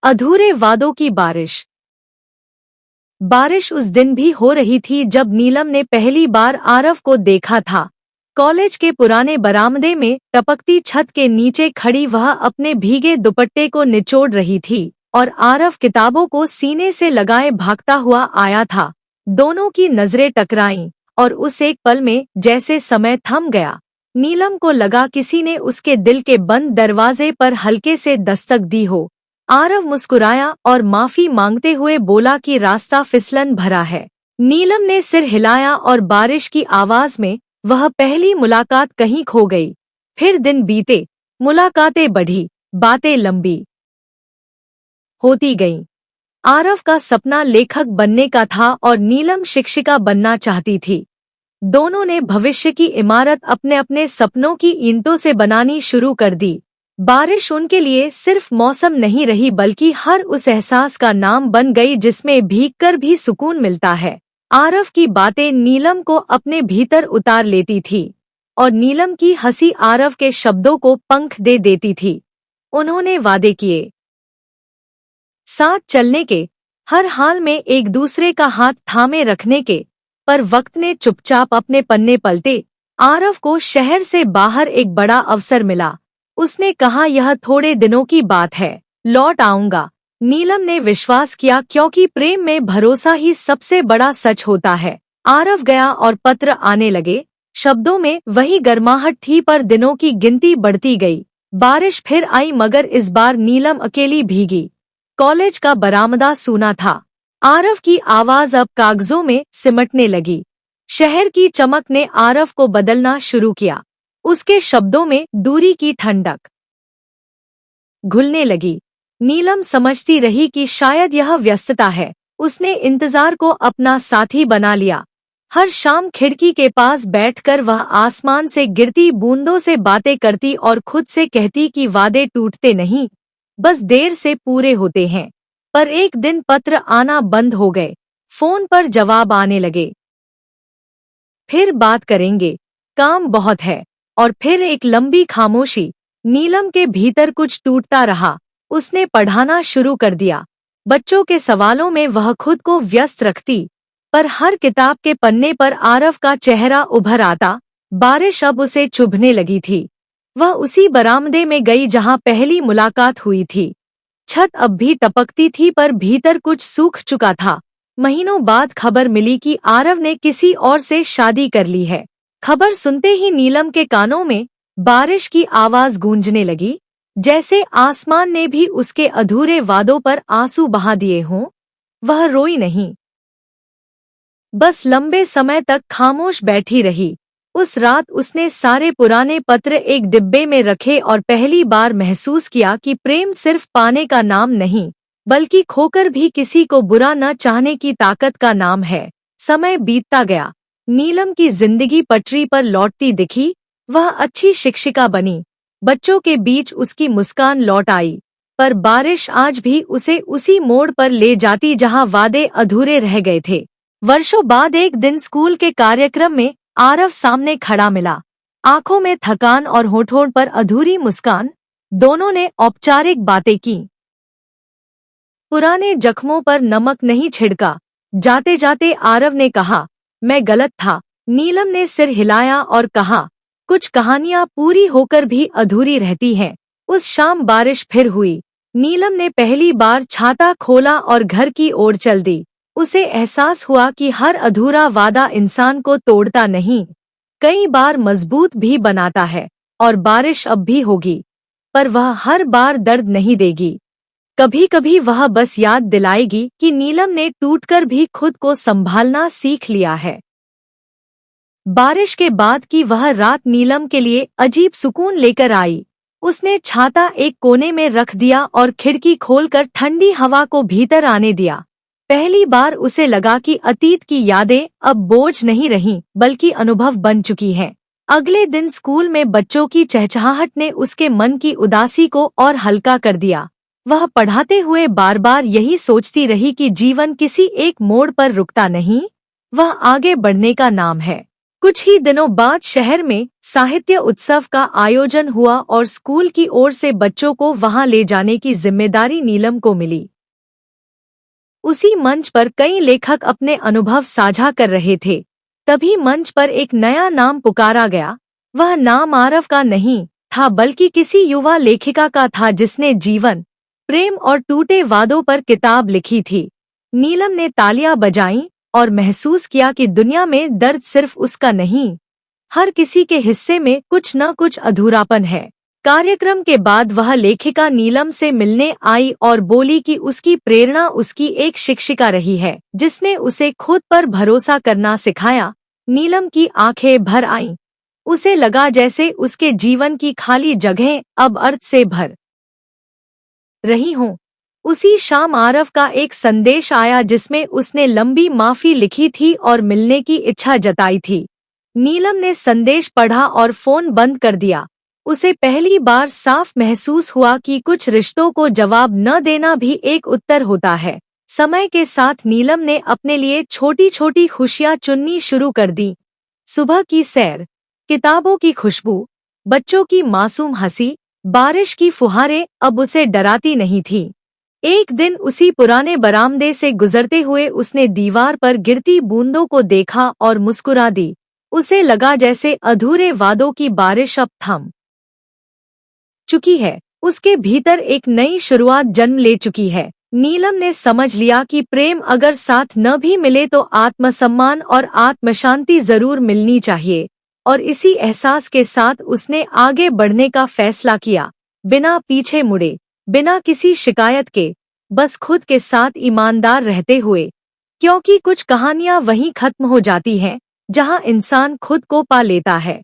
अधूरे वादों की बारिश। बारिश उस दिन भी हो रही थी जब नीलम ने पहली बार आरव को देखा था। कॉलेज के पुराने बरामदे में टपकती छत के नीचे खड़ी वह अपने भीगे दुपट्टे को निचोड़ रही थी और आरव किताबों को सीने से लगाए भागता हुआ आया था। दोनों की नजरें टकराईं और उस एक पल में जैसे समय थम गया। नीलम को लगा किसी ने उसके दिल के बंद दरवाजे पर हल्के से दस्तक दी हो। आरव मुस्कुराया और माफी मांगते हुए बोला कि रास्ता फिसलन भरा है। नीलम ने सिर हिलाया और बारिश की आवाज में वह पहली मुलाकात कहीं खो गई। फिर दिन बीते, मुलाकातें बढ़ी, बातें लंबी होती गईं। आरव का सपना लेखक बनने का था और नीलम शिक्षिका बनना चाहती थी। दोनों ने भविष्य की इमारत अपने अपने सपनों की ईंटों से बनानी शुरू कर दी। बारिश उनके लिए सिर्फ मौसम नहीं रही बल्कि हर उस एहसास का नाम बन गई जिसमें भीगकर भी सुकून मिलता है। आरव की बातें नीलम को अपने भीतर उतार लेती थी और नीलम की हंसी आरव के शब्दों को पंख दे देती थी। उन्होंने वादे किए, साथ चलने के, हर हाल में एक दूसरे का हाथ थामे रखने के, पर वक्त ने चुपचाप अपने पन्ने पलटे। आरव को शहर से बाहर एक बड़ा अवसर मिला। उसने कहा, यह थोड़े दिनों की बात है, लौट आऊंगा। नीलम ने विश्वास किया क्योंकि प्रेम में भरोसा ही सबसे बड़ा सच होता है। आरव गया और पत्र आने लगे। शब्दों में वही गर्माहट थी पर दिनों की गिनती बढ़ती गई। बारिश फिर आई मगर इस बार नीलम अकेली भीगी। कॉलेज का बरामदा सूना था। आरव की आवाज अब कागजों में सिमटने लगी। शहर की चमक ने आरव को बदलना शुरू किया। उसके शब्दों में दूरी की ठंडक घुलने लगी। नीलम समझती रही कि शायद यह व्यस्तता है। उसने इंतजार को अपना साथी बना लिया। हर शाम खिड़की के पास बैठकर वह आसमान से गिरती बूंदों से बातें करती और खुद से कहती कि वादे टूटते नहीं, बस देर से पूरे होते हैं। पर एक दिन पत्र आना बंद हो गए। फोन पर जवाब आने लगे, फिर बात करेंगे, काम बहुत है। और फिर एक लंबी खामोशी। नीलम के भीतर कुछ टूटता रहा। उसने पढ़ाना शुरू कर दिया। बच्चों के सवालों में वह खुद को व्यस्त रखती, पर हर किताब के पन्ने पर आरव का चेहरा उभर आता। बारिश अब उसे चुभने लगी थी। वह उसी बरामदे में गई जहां पहली मुलाकात हुई थी। छत अब भी टपकती थी पर भीतर कुछ सूख चुका था। महीनों बाद खबर मिली कि आरव ने किसी और से शादी कर ली है। खबर सुनते ही नीलम के कानों में बारिश की आवाज गूंजने लगी, जैसे आसमान ने भी उसके अधूरे वादों पर आंसू बहा दिए हों। वह रोई नहीं, बस लंबे समय तक खामोश बैठी रही। उस रात उसने सारे पुराने पत्र एक डिब्बे में रखे और पहली बार महसूस किया कि प्रेम सिर्फ पाने का नाम नहीं, बल्कि खोकर भी किसी को बुरा न चाहने की ताकत का नाम है। समय बीतता गया। नीलम की जिंदगी पटरी पर लौटती दिखी। वह अच्छी शिक्षिका बनी। बच्चों के बीच उसकी मुस्कान लौट आई। पर बारिश आज भी उसे उसी मोड़ पर ले जाती जहां वादे अधूरे रह गए थे। वर्षों बाद एक दिन स्कूल के कार्यक्रम में आरव सामने खड़ा मिला। आंखों में थकान और होठों पर अधूरी मुस्कान। दोनों ने औपचारिक बातें की। पुराने जख्मों पर नमक नहीं छिड़का। जाते जाते आरव ने कहा, मैं गलत था। नीलम ने सिर हिलाया और कहा, कुछ कहानियां पूरी होकर भी अधूरी रहती हैं। उस शाम बारिश फिर हुई। नीलम ने पहली बार छाता खोला और घर की ओर चल दी। उसे एहसास हुआ कि हर अधूरा वादा इंसान को तोड़ता नहीं, कई बार मजबूत भी बनाता है। और बारिश अब भी होगी, पर वह हर बार दर्द नहीं देगी। कभी कभी वह बस याद दिलाएगी कि नीलम ने टूटकर भी खुद को संभालना सीख लिया है। बारिश के बाद की वह रात नीलम के लिए अजीब सुकून लेकर आई। उसने छाता एक कोने में रख दिया और खिड़की खोलकर ठंडी हवा को भीतर आने दिया। पहली बार उसे लगा कि अतीत की यादें अब बोझ नहीं रहीं, बल्कि अनुभव बन चुकी हैं। अगले दिन स्कूल में बच्चों की चहचहाहट ने उसके मन की उदासी को और हल्का कर दिया। वह पढ़ाते हुए बार बार यही सोचती रही कि जीवन किसी एक मोड़ पर रुकता नहीं, वह आगे बढ़ने का नाम है। कुछ ही दिनों बाद शहर में साहित्य उत्सव का आयोजन हुआ और स्कूल की ओर से बच्चों को वहां ले जाने की जिम्मेदारी नीलम को मिली। उसी मंच पर कई लेखक अपने अनुभव साझा कर रहे थे। तभी मंच पर एक नया नाम पुकारा गया। वह नाम आरव का नहीं था, बल्कि किसी युवा लेखिका का था जिसने जीवन, प्रेम और टूटे वादों पर किताब लिखी थी। नीलम ने तालियां बजाईं और महसूस किया कि दुनिया में दर्द सिर्फ उसका नहीं, हर किसी के हिस्से में कुछ न कुछ अधूरापन है। कार्यक्रम के बाद वह लेखिका नीलम से मिलने आई और बोली कि उसकी प्रेरणा उसकी एक शिक्षिका रही है जिसने उसे खुद पर भरोसा करना सिखाया। नीलम की आंखें भर आईं। उसे लगा जैसे उसके जीवन की खाली जगहें अब अर्थ से भर रही हों। उसी शाम आरव का एक संदेश आया जिसमें उसने लंबी माफी लिखी थी और मिलने की इच्छा जताई थी। नीलम ने संदेश पढ़ा और फोन बंद कर दिया। उसे पहली बार साफ महसूस हुआ कि कुछ रिश्तों को जवाब न देना भी एक उत्तर होता है। समय के साथ नीलम ने अपने लिए छोटी छोटी खुशियां चुननी शुरू कर दी। सुबह की सैर, किताबों की खुशबू, बच्चों की मासूम हंसी, बारिश की फुहारें अब उसे डराती नहीं थी। एक दिन उसी पुराने बरामदे से गुजरते हुए उसने दीवार पर गिरती बूंदों को देखा और मुस्कुरा दी। उसे लगा जैसे अधूरे वादों की बारिश अब थम चुकी है। उसके भीतर एक नई शुरुआत जन्म ले चुकी है। नीलम ने समझ लिया कि प्रेम अगर साथ न भी मिले तो आत्मसम्मान और आत्मशांति जरूर मिलनी चाहिए, और इसी एहसास के साथ उसने आगे बढ़ने का फैसला किया, बिना पीछे मुड़े, बिना किसी शिकायत के, बस खुद के साथ ईमानदार रहते हुए। क्योंकि कुछ कहानियां वहीं खत्म हो जाती हैं जहां इंसान खुद को पा लेता है।